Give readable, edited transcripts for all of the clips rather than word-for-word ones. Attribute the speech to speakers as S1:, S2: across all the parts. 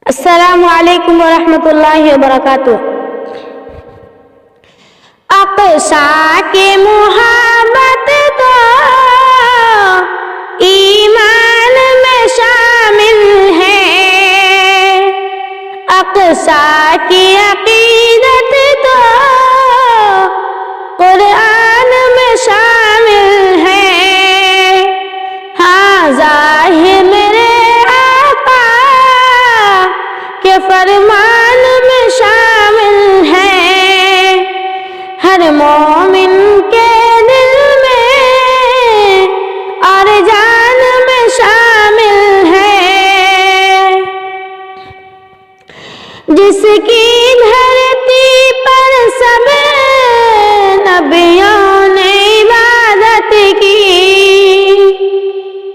S1: السلام علیکم ورحمۃ اللہ وبرکاتہ۔ اقصیٰ کی محبت تو ایمان میں شامل ہے، اقصیٰ کی عقیدت تو قرآن میں شامل ہے۔ ہاں ظاہر میرے آقا کے فرمان میں شامل ہے، ہر مومن کے دل میں اور جان میں شامل ہے، جس کی دھرتی پر سب نبیوں نے عبادت کی،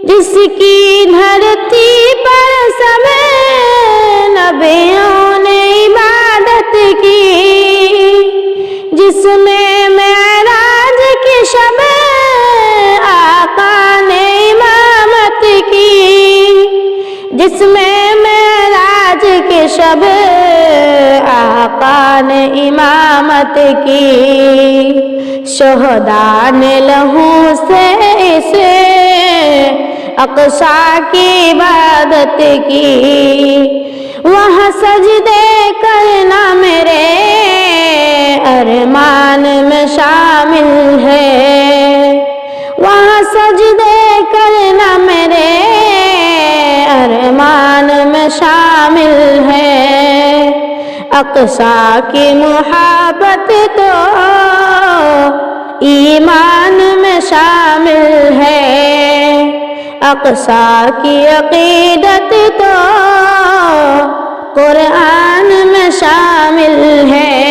S1: جس کی دھرتی پر سب نبیوں نے عبادت کی، جس میں معراج کی شب آقا نے امامت کی، جس میں معراج کی شب آقا نے امامت کی، شہداء نے لہو سے اسے اقصیٰ کی عبادت کی، وہاں سجدے کرنا میرے ارمان میں شامل ہے، وہاں سجدے کرنا میرے ارمان میں شامل ہے۔ اقصیٰ کی محبت تو ایمان میں شامل ہے، اقصیٰ کی عقیدت تو قرآن میں شامل ہے۔